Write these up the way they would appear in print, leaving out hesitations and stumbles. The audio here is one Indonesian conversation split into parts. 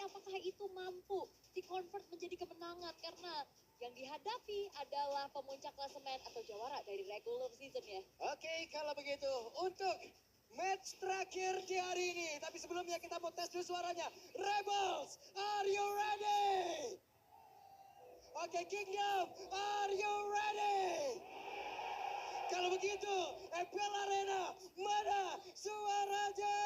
apakah itu mampu di-convert menjadi kemenangan? Karena yang dihadapi adalah pemuncak klasemen atau jawara dari regular season ya. Oke, kalau begitu untuk match terakhir di hari ini. Tapi sebelumnya kita mau tes dulu suaranya. Rebels, are you ready? Oke, Kingdom, are you ready? Kalau begitu, MPL Arena, mana suaranya?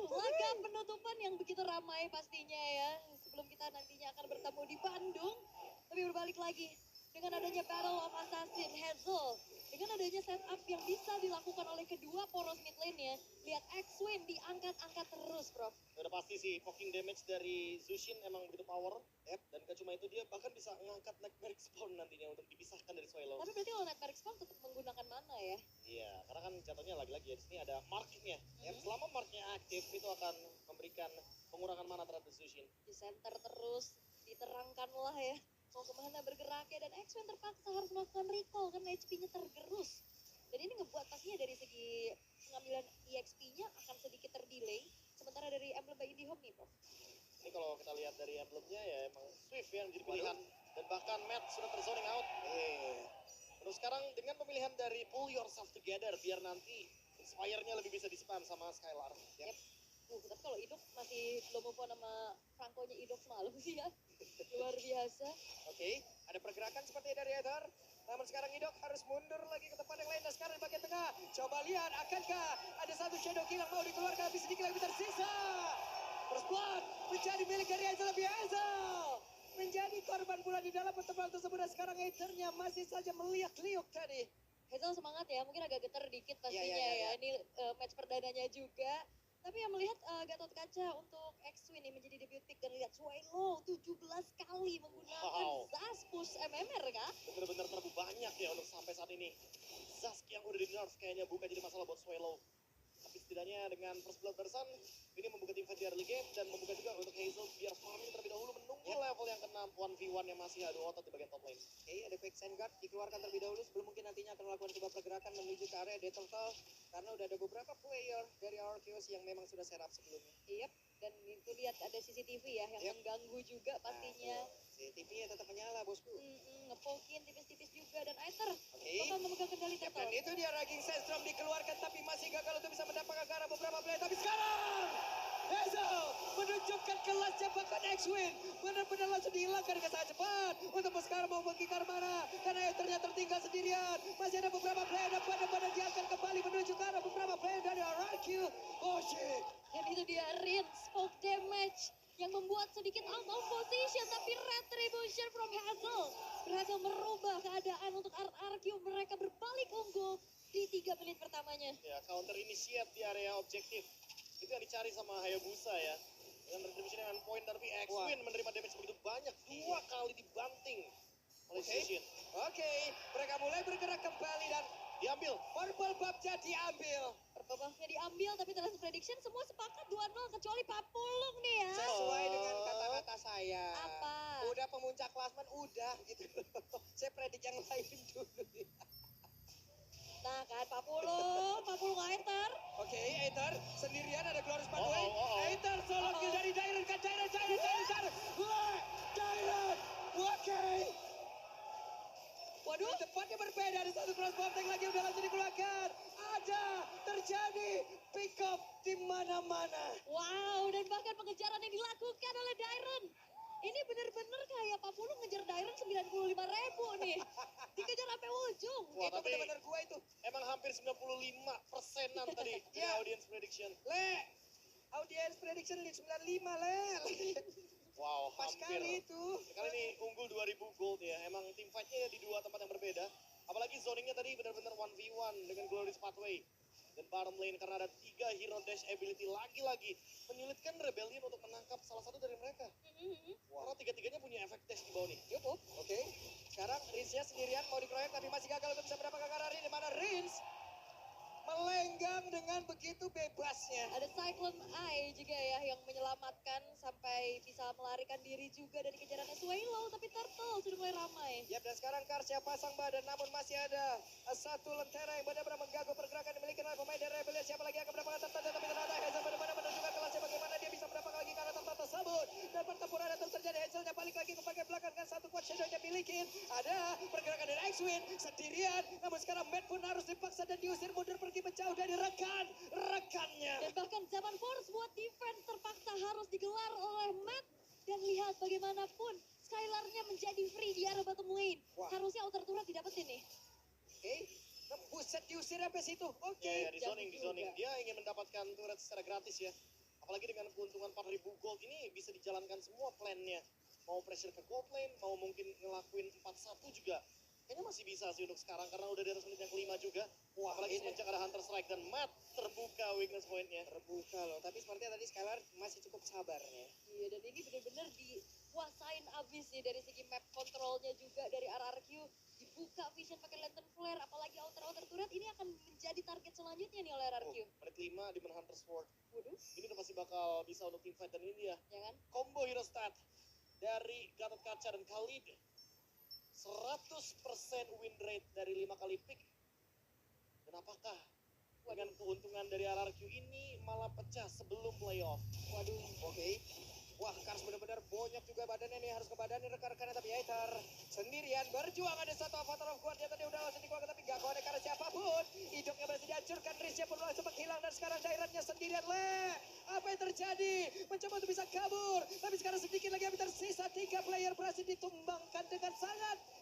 Laga penutupan yang begitu ramai pastinya ya. Sebelum kita nantinya akan bertemu di Bandung. Tapi berbalik lagi dengan adanya Battle of Assassin, Hazel. Dengan adanya setup yang bisa dilakukan oleh kedua poros mid lane-nya. Lihat X-Win diangkat-angkat terus, Prof. Udah pasti sih, poking damage dari Zushin emang begitu power. Dan gak cuma itu, dia bahkan bisa ngangkat Nightmare Spawn nantinya untuk dipisahkan dari Swallow. Tapi berarti kalau Nightmare Spawn tetap menggunakan mana ya? Iya, karena kan jatuhnya lagi-lagi ya, di sini ada markingnya. Selama marknya aktif, itu akan memberikan pengurangan mana terhadap Zushin. Di center terus, diterangkan lah ya. Mau kemana bergeraknya, dan X-Men terpaksa harus melakukan recall karena HP-nya tergerus. Dan ini ngebuat pastinya dari segi pengambilan EXP-nya akan sedikit terdelay. Sementara dari emblem by IndiHome nih, Prof. Ini kalau kita lihat dari emblemnya ya emang Swift yang jadi pilihan. Dan bahkan Matt sudah terzoning out. Terus sekarang dengan pemilihan dari pull yourself together, biar nanti Inspire-nya lebih bisa di-spam sama Skylar. Yep. Tapi kalau Idok masih belum move on sama Franco-nya Idok semalam sih ya. Luar biasa. Oke, ada pergerakan seperti dari Ether. Namun sekarang Idok harus mundur lagi ke tempat yang lain. Dan sekarang di bagian tengah, coba lihat akankah ada satu Shadow King yang mau dikeluarkan, tapi sedikit lagi tersisa. First blood menjadi milik dari Hazel, lebih Hazel menjadi korban pula di dalam pertempuran tersebut. Dan sekarang Ethernya masih saja meliuk-liuk tadi. Hazel semangat ya, mungkin agak getar dikit pastinya ya. Ini match perdananya juga. Tapi yang melihat Gatot Kaca untuk X-Win ini menjadi debut pick, dan lihat Swallow 17 kali menggunakan Zas push MMR kah? Bener-bener terlalu banyak ya untuk sampai saat ini. Zask yang udah di nerf kayaknya bukan jadi masalah buat Swallow. Tapi setidaknya dengan First Blood Person, ini membuka tim fight di early game dan membuka juga untuk Hazel biar farming terlebih dahulu menunggu level yang ke-6 1v1 yang masih adu otot di bagian top lane. Oke, ada quick sand guard dikeluarkan terlebih dahulu sebelum mungkin nantinya akan melakukan sebuah pergerakan menuju ke area Death Turtle, karena udah ada beberapa player dari Arceus yang memang sudah set up sebelumnya. Yep, dan itu lihat ada CCTV ya yang mengganggu juga pastinya. CCTV-nya tetap menyala, bosku. Ngepokin tipis-tipis juga, dan Aether Oke. bakal memegang kendali Dan Turtle. itu dia Raging Sandstorm dikeluarkan, tapi masih gagal untuk bisa mendapatkan ke arah beberapa player. Tapi sekarang Hazel menunjukkan kelasnya, bahkan X-Win benar-benar langsung dihilangkan ke sangat cepat untuk sekarang mau pergi ke mana, karena Ethernya tertinggal sendirian. Masih ada beberapa player dan pada diangkat kembali menuju ke arah beberapa player dari RQ. Oh shit. Dan itu dia Rin, spoke damage yang membuat sedikit out of position, tapi retribution from Hazel berhasil merubah keadaan untuk RRQ. Mereka berbalik unggul di 3 menit pertamanya. Ya, counter initiate di area objektif. Itu yang dicari sama Hayabusa ya. Dengan retribution dengan point, tapi X-Win menerima damage begitu banyak. 2 kali dibanting oleh Zushin. Oke, mereka mulai bergerak kembali dan Diambil. Purple Buff-nya diambil. Purple Buff-nya diambil, tapi dalam prediction semua sepakat 2-0 kecuali Papulung nih ya. Sesuai dengan kata-kata saya. Apa? Udah pemuncak klasmen, udah gitu. Saya predik yang lain dulu. Nah kan Papulung Aether. Oke, Aether sendirian, ada Glorious Pathway. Aether solo kill dari Dairon kan, Dairon. Wah, Dairon. Oke. Waduh, tempatnya berbeda. Ada satu cross bomb tank lagi udah langsung dikeluarkan. Ada terjadi pick up di mana-mana. Wow, dan bahkan pengejaran yang dilakukan oleh Dairon. Ini bener-bener kayak Papulung ngejar Dairon 95.000 nih. Dikejar sampai ujung. Wah, Itu tapi benar-benar gua itu. emang hampir 95%-an tadi dari audience prediction. Audience prediction 95, Le. Wow, Pas hampir. kali itu. Sekali ini unggul 2000 gold ya. Emang tim fight-nya di 2 tempat yang berbeda. Apalagi zoningnya tadi benar-benar 1v1 dengan Glorious Pathway. Dan bottom lane karena ada 3 hero dash ability lagi-lagi menyulitkan Rebellion untuk menangkap salah satu dari mereka. Karena tiga-tiganya punya efek dash di bawah nih. Cukup, oke. Sekarang Rinsnya sendirian mau dikeroyok tapi masih gagal untuk bisa mendapatkan ke arah Rin. Di mana Rins melenggang dengan begitu bebasnya. Ada Cyclone Eye juga ya yang menyelamatkan sampai bisa melarikan diri juga dari kejarannya Swallow, tapi Turtle sudah mulai ramai. Yap, dan sekarang Karsya pasang badan, namun masih ada satu lentera yang benar-benar mengganggu pergerakan dimiliki oleh pemain dari Rebellion. Siapa lagi yang akan mendapatkan tertentu, tapi ternyata Hazel benar-benar menunjukkan kelasnya X-Wing sendirian. Namun sekarang Matt pun harus dipaksa dan diusir mundur pergi menjauh dari rekannya. Dan bahkan zaman Force buat defense terpaksa harus digelar oleh Matt. Dan lihat bagaimanapun Skylar-nya menjadi free di area bottom lane. Wah. Harusnya outer turret didapetin nih. Oke, buset diusir sampai situ. Oke. Ya, di zoning, di jauh zoning. juga. Dia ingin mendapatkan turret secara gratis ya. Apalagi dengan keuntungan 4.000 gold ini bisa dijalankan semua plannya. Mau pressure ke gold lane, mau mungkin ngelakuin 4-1 juga. Kayaknya masih bisa sih untuk sekarang karena udah di atas menit yang kelima juga. Wah, Apalagi ini semenjak ada Hunter Strike dan Matt terbuka weakness point-nya. terbuka loh. Tapi sepertinya tadi Skylar masih cukup sabar nih. Iya, dan ini benar-benar dikuasain abis nih dari segi map controlnya juga dari RRQ. Dibuka vision pakai lantern flare, apalagi outer turret ini akan menjadi target selanjutnya nih oleh RRQ. Menit 5 di Hunter Sword. Waduh, Ini udah pasti bakal bisa untuk team fight dan ini dia. ya kan? Combo hero stat dari Gatot Kaca dan Khalid. 100% win rate dari 5 kali pick. Dan apakah dengan keuntungan dari RRQ ini malah pecah sebelum playoff? Waduh, oke. Wah, Kars benar-benar banyak juga badannya nih, harus ke badannya rekan-rekannya, tapi Aether sendirian berjuang. Ada satu avatar of God, dia tadi udah langsung dikeluarkan, tapi gak ada karena siapapun. Hidupnya berhasil dihancurkan, Riznya pun langsung menghilang, dan sekarang Dairatnya sendirian. Apa yang terjadi? Mencoba untuk bisa kabur, tapi sekarang sedikit lagi yang tersisa. 3 player berhasil ditumbangkan dengan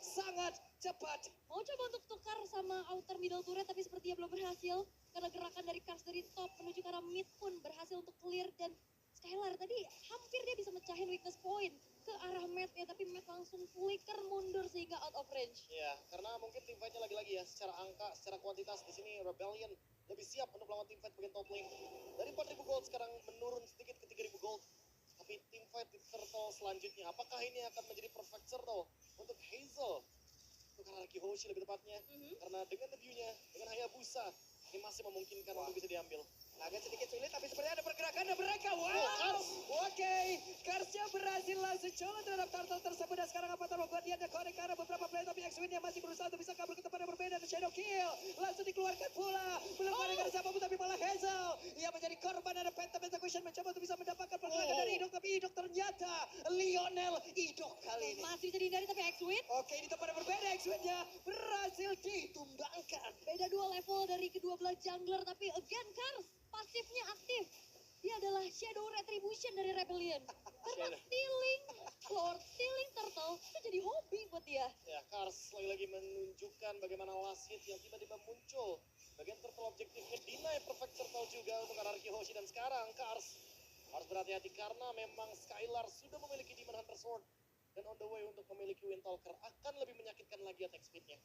sangat cepat. Mau coba untuk tukar sama outer middle turret tapi sepertinya belum berhasil. Karena gerakan dari Kars dari top menuju ke arah mid pun berhasil untuk clear. Dan Skylar tadi hampir dia bisa mecahin weakness point ke arah Matt ya. Tapi Matt langsung flicker mundur sehingga out of range. Ya, karena mungkin team fight-nya lagi-lagi ya, secara angka, secara kuantitas di sini Rebellion lebih siap untuk melawan team fight bagian top lane. Dari 4.000 gold sekarang menurun sedikit ke 3.000 gold. Tapi team fight di turtle selanjutnya, apakah ini akan menjadi perfect turtle untuk Hazel? Untuk Haraki Hoshi lebih tepatnya. Karena dengan debunya, dengan Hayabusa, ini masih memungkinkan untuk bisa diambil. Agak sedikit sulit, tapi sebenarnya ada pergerakan dan mereka. Wow, Kars. oke. Karsnya berhasil langsung coba terhadap turtle tersebut. Dan sekarang apa membuat dia ada connect ke arah beberapa player, tapi X-Wing yang masih berusaha untuk bisa kabur ke tempat yang berbeda. Dan Shadow Kill langsung dikeluarkan pula. Belum ada karena siapapun, tapi malah Hazel. Ia menjadi korban dari Phantom Execution, mencoba untuk bisa mendapatkan pergerakan dari Idok, tapi Idok ternyata Lionel Idok kali ini. Masih bisa dihindari tapi X-Wing Oke, di tempat yang berbeda X-Wing-nya berhasil ditumbangkan. beda 2 level dari kedua belah jungler. Tapi again Kars pasifnya aktif. Dia adalah Shadow Retribution dari Rebellion. Karena Shadow. stealing Lord, stealing turtle itu jadi hobi buat dia. Ya, Kars lagi-lagi menunjukkan bagaimana last hit yang tiba-tiba muncul. Bagian turtle objektifnya deny perfect turtle juga untuk Haraki Hoshi. Dan sekarang Kars harus berhati-hati karena memang Skylar sudah memiliki Demon Hunter Sword. Dan on the way untuk memiliki Windtalker akan lebih menyakitkan lagi attack speed-nya.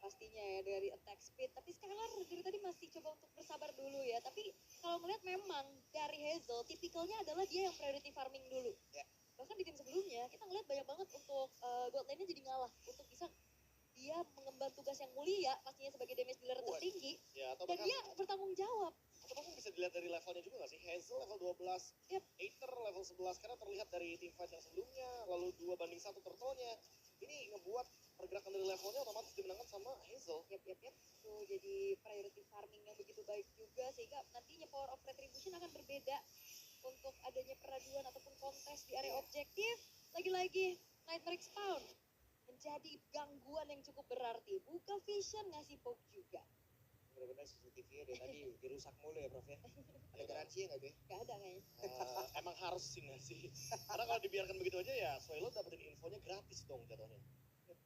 Pastinya ya dari attack speed. Tapi Skylar dari tadi masih coba untuk bersabar dulu ya. Tapi kalau melihat memang dari Hazel, tipikalnya adalah dia yang priority farming dulu. Ya. Bahkan di game sebelumnya kita ngeliat banyak banget untuk god lane-nya jadi ngalah. Untuk bisa dia mengemban tugas yang mulia pastinya sebagai damage dealer tertinggi. Ya, atau Dan bahkan, dia bertanggung jawab. atau bahkan bisa dilihat dari levelnya juga nggak sih? Hazel level 12, Yep. Aether level 11. Karena terlihat dari team fight yang sebelumnya, lalu 2-1 turtle-nya. Ini ngebuat pergerakan dari levelnya otomatis dimenangkan sama Hazel. Yap. Tuh jadi priority farming yang begitu baik juga. Sehingga nantinya power of retribution akan berbeda. Untuk adanya peraduan ataupun kontes di area objektif. Lagi-lagi Nightmare Expound menjadi gangguan yang cukup berarti. Buka vision ngasih poke juga. Benar-benar CCTV-nya dari tadi dirusak mulu ya, Prof ya. Ada garansi nggak, Be? Gak ada kayaknya. Emang harus sih nggak sih? Karena kalau dibiarkan begitu aja ya, Swallow dapetin infonya gratis dong jatuhnya.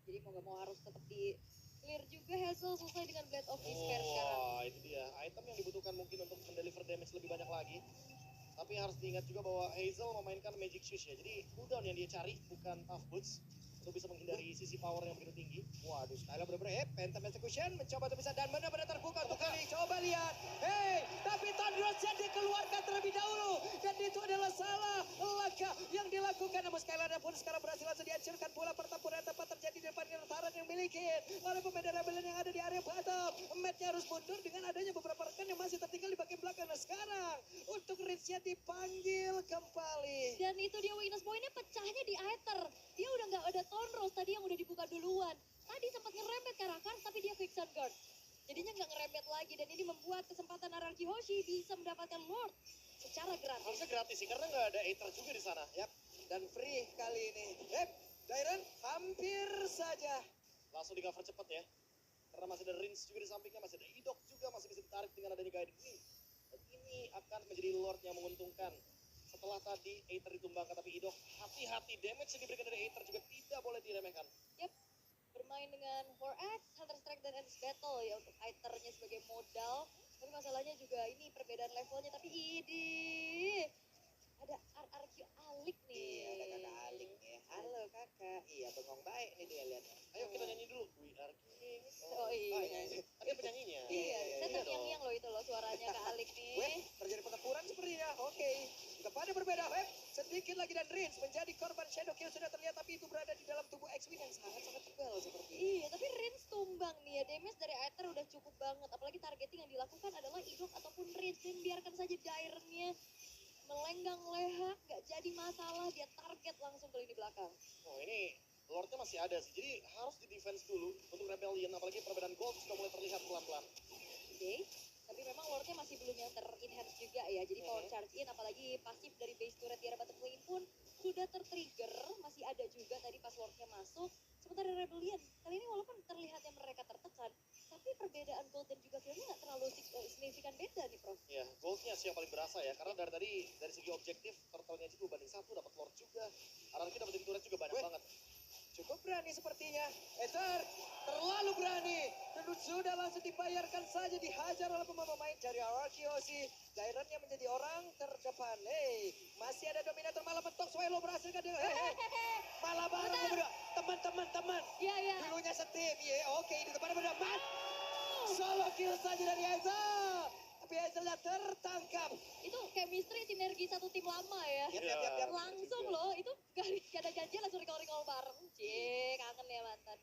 Jadi mau gak mau harus tetap di clear juga. Hazel selesai dengan Blade of Despair sekarang. Wah, itu dia. Item yang dibutuhkan mungkin untuk mendeliver damage lebih banyak lagi. Tapi harus diingat juga bahwa Hazel memainkan Magic Shoes ya. Jadi cooldown yang dia cari bukan Tough Boots. Untuk bisa menghindari sisi power yang begitu tinggi. Waduh, Skylar bener-bener Phantom Execution mencoba untuk bisa dan benar-benar terbuka untuk kali. Coba lihat. Hei, tapi Thunderous dikeluarkan terlebih dahulu. Dan itu adalah salah langkah yang dilakukan. Namun Skylar pun sekarang berhasil langsung dihancurkan pula. Pertempuran tempat terjadi di depan Taran yang miliki oleh pemain Rebellion yang ada di area bottom. Matt-nya harus mundur dengan adanya beberapa rekan yang masih tertinggal di bagian belakang. Nah sekarang untuk Riznya dipanggil kembali. Dan itu dia weakness point-nya pecahnya di Aether. Dia udah gak ada Tonros tadi yang udah dibuka duluan. Tadi sempat ngerembet ke arah Kars tapi dia quicksand guard. Jadinya gak ngerembet lagi dan ini membuat kesempatan Haraki Hoshi bisa mendapatkan Lord secara gratis. Harusnya gratis sih, karena nggak ada Aether juga di sana. Yap, dan free kali ini. Dairen hampir saja Langsung di cover cepet ya. Karena masih ada Rins juga di sampingnya, masih ada Idok juga, masih bisa ditarik dengan adanya guiding ini. Dan ini akan menjadi Lord yang menguntungkan. Setelah tadi Aether ditumbangkan, tapi Idok hati-hati, damage yang diberikan dari Aether juga tidak boleh diremehkan. Yap, bermain dengan 4X, Hunter Strike dan Endless Battle ya untuk Aether-nya sebagai modal. Tapi masalahnya juga ini perbedaan levelnya, tapi ini ada RRQ Alik nih. Iya, ada kakak Alik nih. Halo kakak. Iya, bengong baik nih dia lihat. Ayo kita nyanyi dulu. We are kings. Oh iya. Ada penyanyinya. Iya, saya iya yang loh itu loh suaranya Kak Alik nih. Weh, terjadi pertempuran sepertinya. Oke, kepada berbeda. Weh, sedikit lagi dan Rins menjadi korban Shadow Kill sudah terlihat, tapi itu berada di dalam tubuh X-Wing yang sangat-sangat tebal seperti ini. Iya, tapi Rins tumbang nih ya. Damage dari Aether udah cukup banget. Apalagi targeting yang dilakukan adalah Idok ataupun Rins. Dan biarkan saja Dire-nya melenggang leha, gak jadi masalah. Dia target langsung ke lini belakang. Oh ini Lordnya masih ada sih, jadi harus di defense dulu untuk Rebellion, apalagi perbedaan gold sudah mulai terlihat pelan-pelan. Oke, tapi memang Lordnya masih belum yang ter-enhance juga ya. Jadi power charge in, apalagi pasif dari base turret Tiara Butterfly pun sudah ter-trigger. Masih ada juga tadi pas Lordnya masuk. Sementara Rebellion, kali ini walaupun terlihatnya mereka tertekan, tapi perbedaan gold dan juga killnya nggak terlalu signifikan beda nih, Prof. Ya, goldnya sih yang paling berasa ya, karena dari tadi dari segi objektif turtle-nya itu banding 1 dapat Lord juga. RRQ dapetin turret juga banyak banget. Cukup berani sepertinya. Aether terlalu berani. Dan sudah langsung dibayarkan saja, dihajar oleh pemain dari RRQOC. Dairannya menjadi orang terdepan. Hei, masih ada Dominator malah mentok. Swelo berhasil kan dia. Malah bareng berdua. Teman-teman. Iya. Dulunya setim. Oke, di depan berdepan. Solo kill saja dari Hazel. Tapi Hazelnya tertangkap. Itu chemistry sinergi satu tim lama ya. Yap. Langsung loh, itu gak ada janji langsung recall bareng. Cie, kangen ya mantan.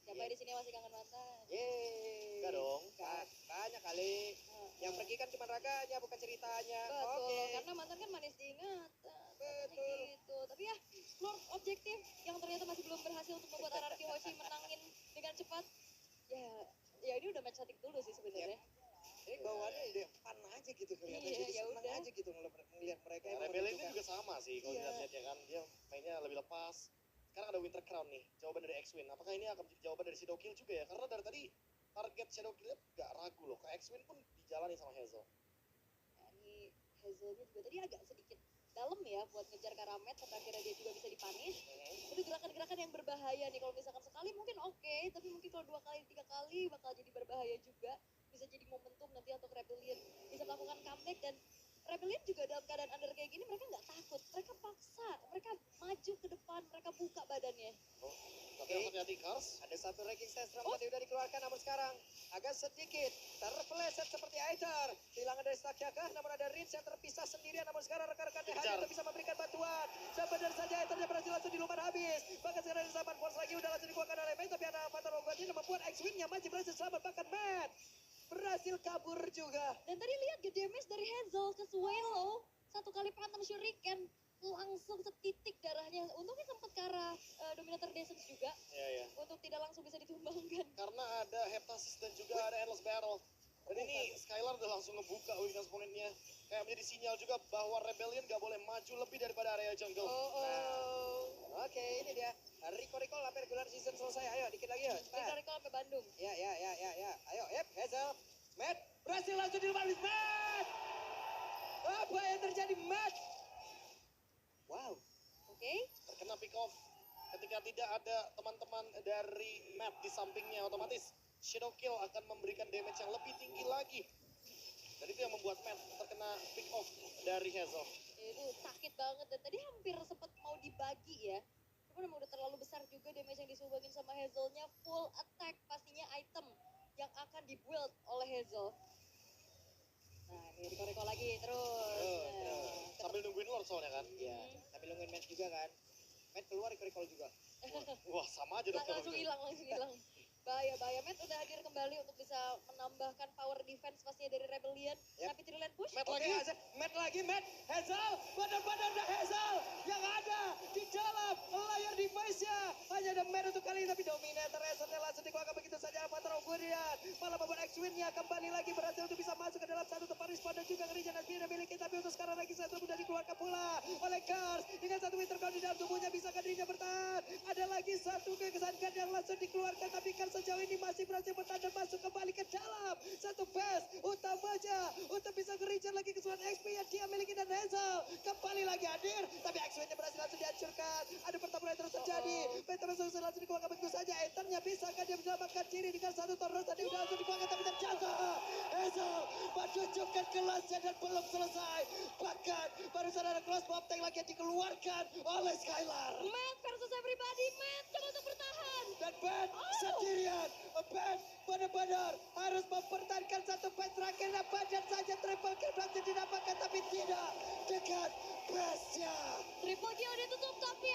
Siapa di sini masih kangen mantan? Enggak dong. Banyak kali. Yang pergi kan cuma raganya, bukan ceritanya. Betul, Oke. karena mantan kan manis diingatan. Betul. Gitu. Tapi ya, Lord objektif yang ternyata masih belum berhasil untuk membuat RRQ Hoshi menangin dengan cepat. Ya ini udah match static dulu sih sebenarnya. Jadi bawaannya udah fun aja gitu kelihatannya. Iya, Jadi ya senang udah. aja gitu melihat mereka yang Rebellion ini menunjukkan. juga sama sih kalau Iya. dilihat ya kan, dia mainnya lebih lepas. Sekarang ada Winter Crown nih, jawaban dari X-Wing. Apakah ini akan menjadi jawaban dari Shadow Kill juga ya? Karena dari tadi target Shadow Kill gak ragu loh, ke X-Wing pun dijalani sama Hazel. Nah, ini Hazelnya juga tadi agak sedikit dalam ya buat ngejar Karamet, sampai akhirnya dia juga bisa dipunish. Itu gerakan-gerakan yang berbahaya nih, kalau misalkan sekali mungkin oke, tapi mungkin kalau 2 kali 3 kali bakal jadi berbahaya juga. Bisa jadi momentum nanti untuk Rebellion bisa melakukan comeback. Dan Rebellion juga dalam keadaan under kayak gini mereka nggak takut, mereka paksa, mereka maju ke depan, mereka buka badannya. Oh, tapi harus hati-hati Kars. Ada satu ranking sestra tadi udah dikeluarkan, namun sekarang agak sedikit terpeleset seperti Aether. Kehilangan dari Stakyakah, namun ada Rins yang terpisah sendirian, namun sekarang rekan-rekannya hanya bisa memberikan bantuan. Sebenarnya saja Aethernya berhasil langsung dilumar habis. Bahkan sekarang di Saban Force lagi udah langsung dikeluarkan oleh Matt, tapi ada Avatar Roguanya yang membuat X-Wing yang masih berhasil selamat. Bahkan Matt berhasil kabur juga. Dan tadi lihat ke damage dari Hazel ke Swallow, 1 kali Phantom Shuriken langsung setitik darahnya. Untungnya sempat ke arah Dominator Descent juga Iya. untuk tidak langsung bisa ditumbangkan. Karena ada Heptasis dan juga ada Endless Battle. Dan ini Skylar udah langsung ngebuka weakness point-nya. Kayak menjadi sinyal juga bahwa Rebellion gak boleh maju lebih daripada area jungle. Oke, ini dia. Recall sampai regular season selesai. Ayo, dikit lagi ya. Recall sampai Bandung. Ya. Ayo, Hazel. Matt berhasil langsung dilumar habis. Matt! Apa yang terjadi, Matt? Wow. Oke. Terkena pick off. Ketika tidak ada teman-teman dari Matt di sampingnya, otomatis Shadow Kill akan memberikan damage yang lebih tinggi lagi. Dan itu yang membuat Matt terkena pick off dari Hazel. Itu sakit banget dan tadi hampir sempat mau dibagi ya. Cuman emang udah terlalu besar juga damage yang disumbangin sama Hazelnya. Full attack pastinya item yang akan dibuild oleh Hazel. Nah ini recall lagi terus. Sambil nungguin Lord soalnya kan. Iya, tapi nungguin Matt juga kan. Matt keluar recall juga. Wah sama aja dong. Langsung hilang. Bahaya. Matt udah hadir kembali untuk bisa menambahkan power defense pastinya dari Rebellion. Tapi Triland push. Matt Oke, lagi. Matt lagi. Hazel, benar-benar ada Hazel yang ada di dalam layar device-nya. Hanya ada Matt untuk kali ini, tapi Dominator Hazelnya langsung dikeluarkan begitu saja. Avatar Ogurian malah membuat X-Wing-nya kembali lagi berhasil untuk bisa masuk ke dalam satu tempat respawn dan juga ngerinya dan Spear miliki. Tapi untuk sekarang lagi satu sudah dikeluarkan pula oleh Kars dengan satu Winter Crown di dalam tubuhnya. Bisakah dirinya bertahan? Ada lagi satu satu kekesankan yang langsung dikeluarkan, tapi kan sejauh ini masih berhasil bertahan dan masuk kembali ke dalam. Satu pass utamanya untuk bisa nge-reach lagi keseluruhan XP yang dia miliki, dan Hazel kembali lagi hadir, tapi X-Wing berhasil langsung dihancurkan. Ada pertempuran yang terus terjadi. Penta langsung dikeluarkan begitu saja. Ethannya bisakah dia menyelamatkan diri dengan satu torus tadi udah langsung dikeluarkan, tapi terjatuh. Hazel menunjukkan kelasnya dan belum selesai. Bahkan barusan ada cross bomb tank lagi yang dikeluarkan oleh Skylar. Matt versus everybody. Matt coba untuk bertahan. Dan Ben sendirian. Ben benar-benar harus mempertahankan satu fight terakhir, dan badan saja triple kill berhasil didapatkan, tapi tidak dekat bestnya. Triple kill ditutup tapi